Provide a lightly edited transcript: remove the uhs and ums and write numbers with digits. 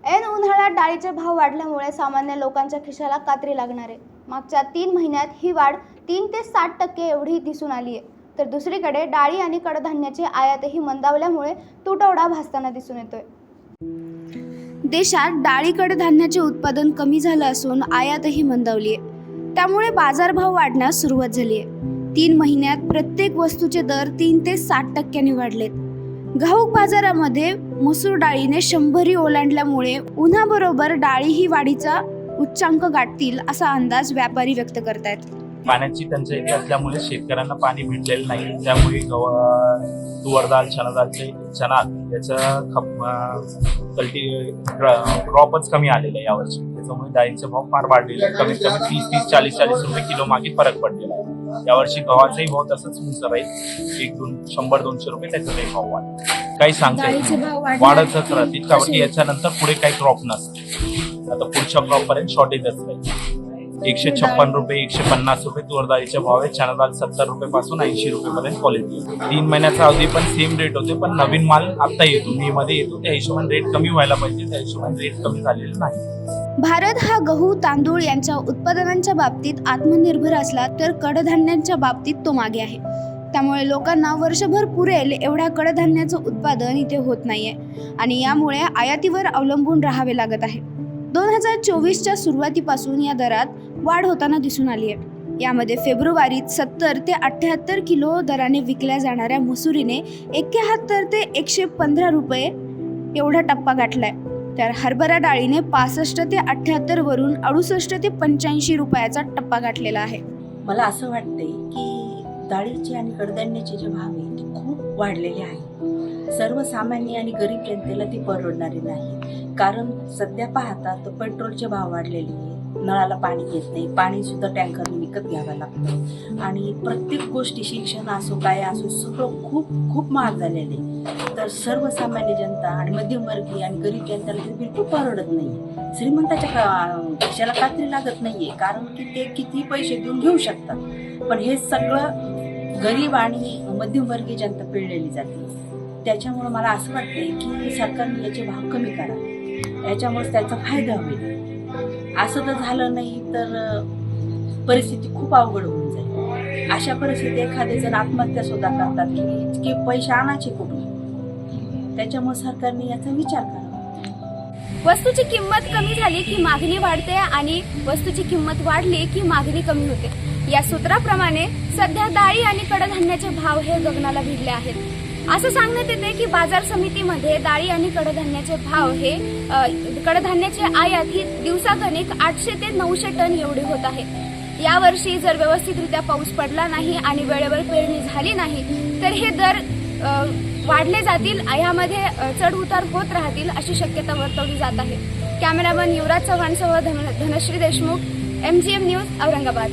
ऐन उन्हाळ्यात डाळीचे भाव वाढल्यामुळे सामान्य लोकांच्या खिशाला कात्री लागणार आहे। मागच्या 3 महिन्यात ही वाढ 3 ते 60% एवढी दिसून आली आहे। तर दुसरीकडे डाळी आणि कडधान्याची आयातही मंदावल्यामुळे तुटवडा भासताना दिसून येतोय। देशात डाळी कडधान्याचे उत्पादन कमी झालं असून आयातही मंदावली आहे। त्यामुळे बाजारभाव वाढण्यास सुरुवात झाली आहे। 3 महिन्यात प्रत्येक वस्तूचे दर 3 ते 60% वाढलेत। घाऊक बाजारामध्ये मसूर डाळीने 100 ओलांडल्यामुळे उन्हाबरोबर डाळीही वाढीचा उच्चांक गाठतील असा अंदाज व्यापारी व्यक्त करतायत। पाण्याची टंचाई असल्यामुळे शेतकऱ्यांना पाणी भेटलेलं नाही, त्यामुळे तुवर डाळ, चणा याचं क्रॉपच कमी आलेलं आहे यावर्षी। त्याच्यामुळे डाळींचे भाव फार वाढलेले आहेत। कमीत कमी 30, 40 रुपये किलो मागे फरक पडलेला आहे। यावर्षी गव्हाचाही भाव तसंच उंच राहील, 100-200 रुपये त्याचाही भाव वाढेल। काही सांगता येत नाही, वाढतच राहतील कारण याच्यानंतर पुढे काही क्रॉप नसते। आता पुढच्या क्रॉप पर्यंत शॉर्टेजच राहील। 156 रुपये, 150 रुपये तुवर डाळीचे भाव आहे। चणा डाळ 70 रुपये पासून 80 रुपये पर्यंत क्वालिटी आहे। 3 महिन्याचा अवधी पण सेम रेट होते, पण नवीन माल आता येतो, मे मध्ये येतो, त्या हिशोबाने रेट कमी व्हायला पाहिजे, त्या हिशोबाने रेट कमी झालेला नाही। भारत हा गहू, तांदूळ यांच्या उत्पादनांच्या बाबतीत आत्मनिर्भर असला तर कडधान्यांच्या बाबतीत तो मागे आहे। त्यामुळे लोकांना वर्षभर पुरेल एवढ्या कडधान्याचं उत्पादन इथे होत नाहीये आणि यामुळे आयातीवर अवलंबून राहावे लागत आहे। 2024च्या सुरुवातीपासून या दरात वाढ होताना दिसून आली आहे। यामध्ये फेब्रुवारीत 70 ते 78 किलो दराने विकल्या जाणाऱ्या मसुरीने 71 ते 115 रुपये एवढा टप्पा गाठलाय। तर हरभरा डाळीने 65 ते 78 वरून 68 ते 85 रुपयाचा टप्पा गाठलेला आहे। मला असं वाटतंय की डाळीचे आणि कडधान्याचे जे भाव आहेत ते खूप वाढलेले आहेत। सर्वसामान्य आणि गरीब जनतेला ती परवडणारी नाही, कारण सध्या पाहता तर पेट्रोलचे भाव वाढलेले आहेत, नळाला पाणी येत नाही, पाणी सुद्धा टँकरने विकत घ्यावं लागतं आणि प्रत्येक गोष्टी शिक्षण असो काय असो सगळं खूप खूप महाग झालेले। तर सर्वसामान्य जनता आणि मध्यमवर्गीय आणि गरीब जनतेला ते बिलकुल परवडत नाही। श्रीमंताच्या खिशाला कात्री लागत नाहीये, कारण की ते किती पैसे देऊन घेऊ शकतात, पण हे सगळं गरीब आणि मध्यमवर्गीय जनता पिळलेली जाते। त्याच्यामुळे मला असं वाटतंय की सरकारने याचे भाव कमी करा, याच्यामुळे त्याचा फायदा होईल। असं जर झालं नाही तर परिस्थिती खूप अवघड होऊन जाईल। अशा परिस्थितीत एखादे जण आत्महत्या सुद्धा करतात की इतके पैसे आणायचे कुठून। त्याच्यामुळे सरकारने याचा विचार करावा। वस्तूची किंमत कमी झाली की मागणी वाढते आणि वस्तूची किंमत वाढली की मागणी कमी होते। या सूत्राप्रमाणे सध्या डाळी आणि कडधान्याचे भाव हे गगनाला भिडले आहेत। असं सांगण्यात येते की बाजार समितीमध्ये डाळी आणि कडधान्याचे भाव हे कडधान्याची आयात ही दिवसागणिक 800 ते 900 टन एवढी होत आहे। यावर्षी जर व्यवस्थितरित्या पाऊस पडला नाही आणि वेळेवर पेरणी झाली नाही तर हे दर वाढले जातील, यामध्ये चढ उतार होत राहतील अशी शक्यता वर्तवली जात आहे। कॅमेरामन युवराज चव्हाणसह धनश्री देशमुख, MGM न्यूज, औरंगाबाद।